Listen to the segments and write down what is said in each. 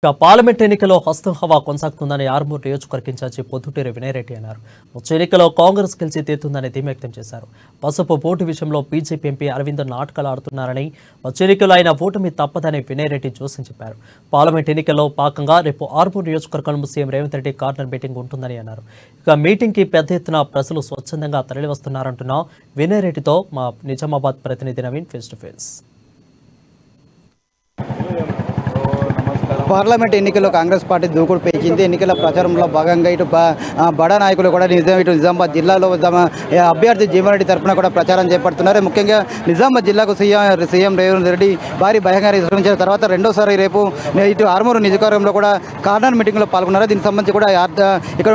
Parliament ఎన్నికల్లో హస్తం హవా కొనసాగుతుందని ఆర్మూర్ నియోజకవర్గ ఇన్ఛార్జి పొద్దుటూరి వినయరెడ్డి అన్నారు. వచ్చే ఎన్నికల్లో కాంగ్రెస్ గెలిచి తీరుతుందని ధీమా వ్యక్తం చేశారు. పసుపు ఓటు విషయంలో బీజేపీ ఎంపీ అరవింద్ నాటకాలు ఆడుతున్నారని, వచ్చే ఎన్నికల్లో ఆయన ఓటమి తప్పదని వినయరెడ్డి జోస్యం చెప్పారు. పార్లమెంట్ ఎన్నికల్లో భాగంగా రేపు ఆర్మూర్ నియోజకవర్గంలో CM Revanth Reddy corner meeting ఉంటుందని అన్నారు. ఇక మీటింగ్ కి పెద్ద ఎత్తున ప్రజలు స్వచ్ఛందంగా తరలివస్తున్నారంటున్న వినయరెడ్డితో మా నిజామాబాద్ ప్రతినిధి Naveen face to face. Parliament ఎన్నికల్లో కాంగ్రెస్ పార్టీ దూకుడు పెంచింది. ఎన్నికల ప్రచారంలో భాగంగా ఇటు బడా నాయకులు కూడా ఇటు నిజామాబాద్ జిల్లాలో అభ్యర్థి జీవన్ రెడ్డి తరఫున కూడా ప్రచారం చేపడుతున్నారు. ముఖ్యంగా నిజామాబాద్ జిల్లాకు సీఎం రేవంత్ రెడ్డి భారీ బహిరంగ నిర్వహించిన తర్వాత రెండోసారి రేపు ఇటు ఆర్మూరు నియోజకవర్గంలో కూడా కార్నర్ మీటింగ్లో పాల్గొన్నారు. దీనికి సంబంధించి కూడా ఇక్కడ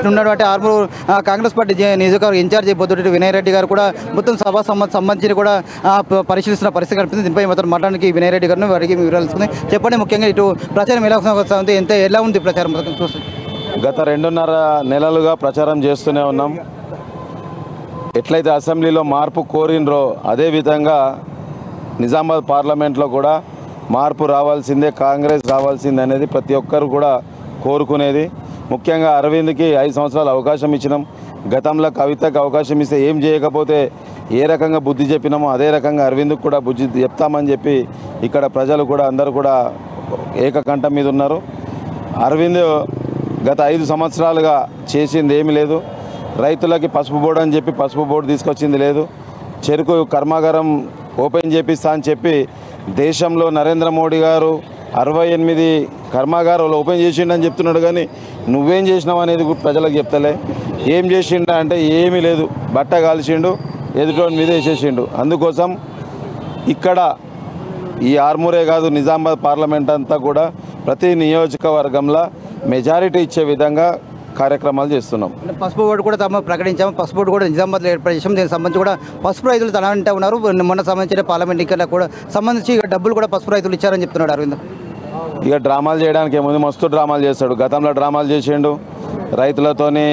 ఉన్నటువంటి ఆర్మూరు కాంగ్రెస్ పార్టీ నియోజకవర్గ ఇన్ఛార్జి పొద్దుటూరి వినయరెడ్డి గారు కూడా మొత్తం సభ సంబంధించి కూడా పరిశీలిస్తున్న పరిస్థితి కనిపిస్తుంది. దీనిపై మొత్తం మాట్లాడడానికి వినయరెడ్డి గారిని వారికి వివరాలు చెప్పండి. ముఖ్యంగా ఇటు ప్రచారం ఎలా ఉంది ప్రచారం చూస్తే? గత 2.5 నెలలుగా ప్రచారం చేస్తూనే ఉన్నాం. ఎట్లయితే అసెంబ్లీలో మార్పు కోరినరో అదేవిధంగా నిజామాబాద్ పార్లమెంట్లో కూడా మార్పు రావాల్సిందే, కాంగ్రెస్ రావాల్సిందే అనేది ప్రతి ఒక్కరు కూడా కోరుకునేది. ముఖ్యంగా అరవింద్కి 5 సంవత్సరాలు అవకాశం ఇచ్చినాం. గతంలో కవితకు అవకాశం ఇస్తే ఏం చేయకపోతే ఏ రకంగా బుద్ధి చెప్పినామో అదే రకంగా అరవింద్కు కూడా బుద్ధి చెప్తామని చెప్పి ఇక్కడ ప్రజలు కూడా అందరూ కూడా ఏకకంఠం మీద ఉన్నారు. అరవింద్ గత 5 సంవత్సరాలుగా చేసింది ఏమీ లేదు. రైతులకి పసుపు బోర్డు అని చెప్పి పసుపు బోర్డు తీసుకొచ్చింది లేదు. చెరుకు కర్మాగారం ఓపెన్ చేపిస్తా అని చెప్పి దేశంలో నరేంద్ర మోడీ గారు 68 కర్మాగారాలు ఓపెన్ చేసిండని చెప్తున్నాడు, కానీ నువ్వేం చేసినావు అనేది ప్రజలకు చెప్తలే. ఏం చేసిండ అంటే ఏమీ లేదు, బట్ట కాల్చిండు, ఎదుటోని మీద వేసేసిండు. అందుకోసం ఇక్కడ ఈ ఆర్మూరే కాదు నిజామాబాద్ పార్లమెంట్ అంతా కూడా ప్రతి నియోజకవర్గంలో మెజారిటీ ఇచ్చే విధంగా కార్యక్రమాలు చేస్తున్నాం. పసుపు బోర్డు కూడా తాము ప్రకటించాము. పసుపు బోర్డు కూడా నిజామాబాద్లో ఏర్పాటు చేసాం. దీనికి సంబంధించి కూడా పసుపు రైతులు తన అంటే ఉన్నారు. మొన్న సంబంధించిన పార్లమెంట్ ఎన్నికలకు కూడా సంబంధించి డబ్బులు కూడా పసుపు రైతులు ఇచ్చారని చెప్తున్నాడు అరవింద్. ఇక డ్రామాలు చేయడానికి ఏముంది, మస్తు డ్రామాలు చేస్తాడు. గతంలో డ్రామాలు చేసిండు, రైతులతోని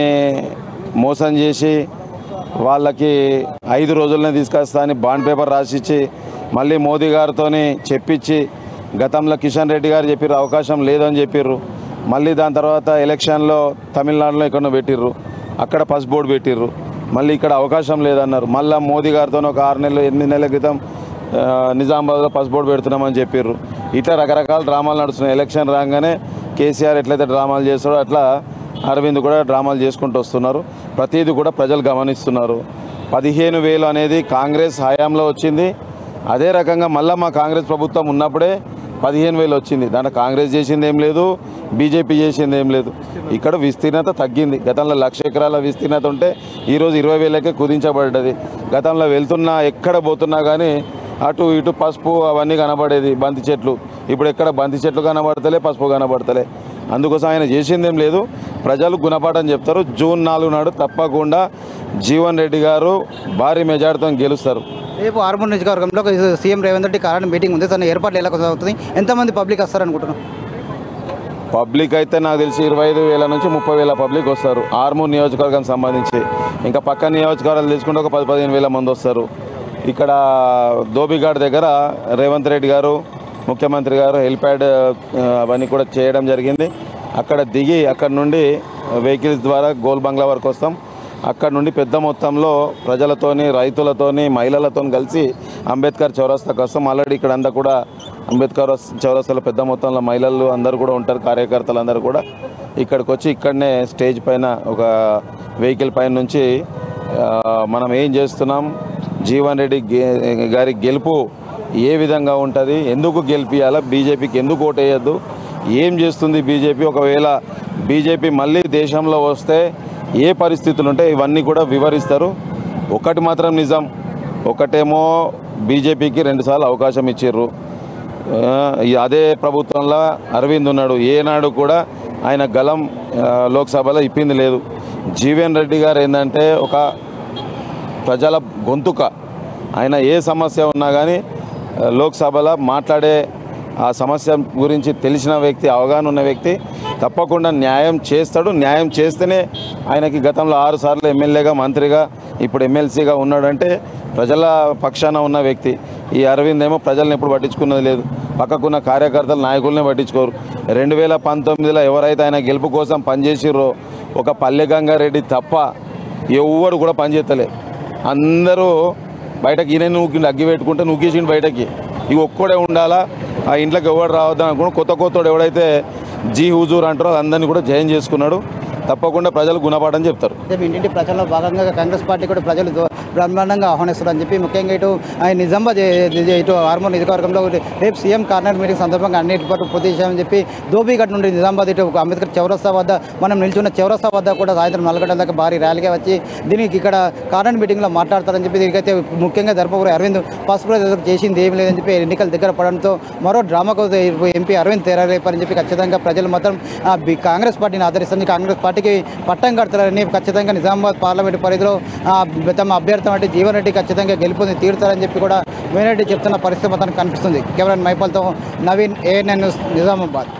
మోసం చేసి వాళ్ళకి 5 రోజులనే తీసుకొస్తా అని బాండ్ పేపర్ రాసిచ్చి మళ్ళీ మోదీ గారితో చెప్పించి గతంలో కిషన్ రెడ్డి గారు చెప్పారు అవకాశం లేదని చెప్పారు. మళ్ళీ దాని తర్వాత ఎలక్షన్లో తమిళనాడులో ఎక్కడో పెట్టిర్రు, అక్కడ పసుపు బోర్డు పెట్టిర్రు. మళ్ళీ ఇక్కడ అవకాశం లేదన్నారు. మళ్ళీ మోదీ గారితో ఒక 6 నెలలు 8 నెలల క్రితం నిజామాబాద్లో పసుపు బోర్డు పెడుతున్నామని చెప్పారు. ఇట్లా రకరకాల డ్రామాలు నడుస్తున్నాయి. ఎలక్షన్ రాగానే కేసీఆర్ ఎట్లయితే డ్రామాలు చేస్తాడో అట్లా అరవింద్ కూడా డ్రామాలు చేసుకుంటూ వస్తున్నారు. ప్రతిదీ కూడా ప్రజలు గమనిస్తున్నారు. 15,000 అనేది కాంగ్రెస్ హయాంలో వచ్చింది. అదే రకంగా మళ్ళీ మా కాంగ్రెస్ ప్రభుత్వం ఉన్నప్పుడే 15,000 వచ్చింది. దాంట్లో కాంగ్రెస్ చేసింది ఏం లేదు, బీజేపీ చేసింది ఏం లేదు. ఇక్కడ విస్తీర్ణత తగ్గింది. గతంలో 1,00,000 ఎకరాల విస్తీర్ణత ఉంటే ఈరోజు 20,000కే కుదించబడ్డది. గతంలో వెళ్తున్నా ఎక్కడ పోతున్నా కానీ అటు ఇటు పసుపు అవన్నీ కనబడేది, బంతి చెట్లు. ఇప్పుడు ఎక్కడ బంతి చెట్లు కనబడతలే, పసుపు కనబడతలే. అందుకోసం ఆయన చేసిందేం లేదు. ప్రజలు గుణపాఠం చెప్తారు. జూన్ 4 నాడు తప్పకుండా జీవన్ రెడ్డి గారు భారీ మెజార్టీతో గెలుస్తారు. రేపు ఆర్మూర్ నియోజకవర్గంలో CM Revanth Reddy corner meeting ఉంది. తన ఏర్పాట్లు ఎలా కొనసాగుతుంది? ఎంతమంది పబ్లిక్ వస్తారనుకుంటున్నాం? పబ్లిక్ అయితే నాకు తెలిసి 25,000 నుంచి 30,000 పబ్లిక్ వస్తారు ఆర్మూర్ నియోజకవర్గం సంబంధించి. ఇంకా పక్క నియోజకవర్గాలు తీసుకుంటే ఒక 10-15,000 మంది వస్తారు. ఇక్కడ ధోబిఘాట్ దగ్గర రేవంత్ రెడ్డి గారు ముఖ్యమంత్రి గారు హెలిప్యాడ్ అవన్నీ కూడా చేయడం జరిగింది. అక్కడ దిగి అక్కడ నుండి వెహికల్స్ ద్వారా గోల్ బంగ్లా వరకు వస్తాం. అక్కడ నుండి పెద్ద మొత్తంలో ప్రజలతోని, రైతులతోని, మహిళలతో కలిసి అంబేద్కర్ చౌరస్తాకు వస్తాం. ఆల్రెడీ ఇక్కడ అంతా కూడా అంబేద్కర్ చౌరస్తాలో పెద్ద మొత్తంలో మహిళలు అందరూ కూడా ఉంటారు. కార్యకర్తలు అందరూ కూడా ఇక్కడికి వచ్చి ఇక్కడనే స్టేజ్ పైన ఒక వెహికల్ పైన నుంచి మనం ఏం చేస్తున్నాం, జీవన్ రెడ్డి గారి గెలుపు ఏ విధంగా ఉంటుంది, ఎందుకు గెలిపియాలా, బీజేపీకి ఎందుకు ఓటేయద్దు, ఏం చేస్తుంది బీజేపీ, ఒకవేళ బీజేపీ మళ్ళీ దేశంలో వస్తే ఏ పరిస్థితులు ఉంటాయి, ఇవన్నీ కూడా వివరిస్తారు. ఒకటి మాత్రం నిజం, ఒకటేమో బీజేపీకి 2 సార్లు అవకాశం ఇచ్చారు. అదే ప్రభుత్వంలో అరవింద్ ఉన్నాడు. ఏనాడు కూడా ఆయన గలం లోక్సభలో ఇప్పింది లేదు. జీవన్ రెడ్డి గారు ఏంటంటే ఒక ప్రజల గొంతుక. ఆయన ఏ సమస్య ఉన్నా కానీ లోక్సభలో మాట్లాడే ఆ సమస్య గురించి తెలిసిన వ్యక్తి, అవగాహన ఉన్న వ్యక్తి. తప్పకుండా న్యాయం చేస్తాడు. న్యాయం చేస్తేనే ఆయనకి గతంలో 6 సార్లు ఎమ్మెల్యేగా, మంత్రిగా, ఇప్పుడు ఎమ్మెల్సీగా ఉన్నాడంటే ప్రజల పక్షాన ఉన్న వ్యక్తి. ఈ అరవింద్ ఏమో ప్రజలను ఎప్పుడు పట్టించుకున్నది లేదు. పక్కకున్న కార్యకర్తలు నాయకులనే పట్టించుకోరు. 2019లో ఎవరైతే ఆయన గెలుపు కోసం పనిచేసిర్రో ఒక పల్లె గంగారెడ్డి తప్ప ఎవ్వరు కూడా పనిచేస్తలే. అందరూ బయటకు ఈయన నూకి అగ్గి పెట్టుకుంటే నూకేసిండు బయటకి. ఇవి ఒక్కడే ఉండాలా, ఆ ఇంట్లోకి ఎవరు రావద్దని అనుకున్నాడు. కొత్తోడు ఎవడైతే జీ హుజూర్ అంటారో అందరినీ కూడా జయం చేసుకున్నాడు. తప్పకుండా ప్రజలు గుణపాఠం చెప్తారు. ఇంటింటి ప్రచారంలో భాగంగా కాంగ్రెస్ పార్టీ కూడా ప్రజలు బ్రహ్మాండంగా ఆహ్వానిస్తారని చెప్పి ముఖ్యంగా నిజామాబాద్ ఆర్మూర్ నియోజకవర్గంలో రేపు సీఎం కార్నర్ మీటింగ్ సందర్భంగా అన్నిటి పాటు పూర్తి చేశామని చెప్పి ధోబీఘట్ నుండి నిజామాబాద్ అంబేద్కర్ చౌరస్తా వద్ద మనం నిల్చున్న చౌరస్తా వద్ద కూడా సాయంత్రం 4 గంటల దాకా భారీ ర్యాలీగా వచ్చి దీనికి ఇక్కడ కార్నర్ మీటింగ్లో మాట్లాడతారని చెప్పి దీనికైతే ముఖ్యంగా ధర్మపురి అరవింద్ పసుపు చేసింది ఏమీ లేదని చెప్పి ఎన్నికలు దగ్గర పడడంతో మరో డ్రామాకు ఎంపీ అరవింద్ తెరలేపారని చెప్పి ఖచ్చితంగా ప్రజలు మాత్రం కాంగ్రెస్ పార్టీని ఆదరిస్తుంది. కాంగ్రెస్ పార్టీకి పట్టం కడతారని ఖచ్చితంగా నిజామాబాద్ పార్లమెంటు పరిధిలో తమ అభ్యర్థి అంటే జీవన్ రెడ్డి ఖచ్చితంగా గెలుపొంది తీరుతారని చెప్పి కూడా వేణరెడ్డి చెప్తున్న పరిస్థితి మొత్తానికి కనిపిస్తుంది. కెమెరా మైపాల్తో నవీన్, ANN న్యూస్, నిజామాబాద్.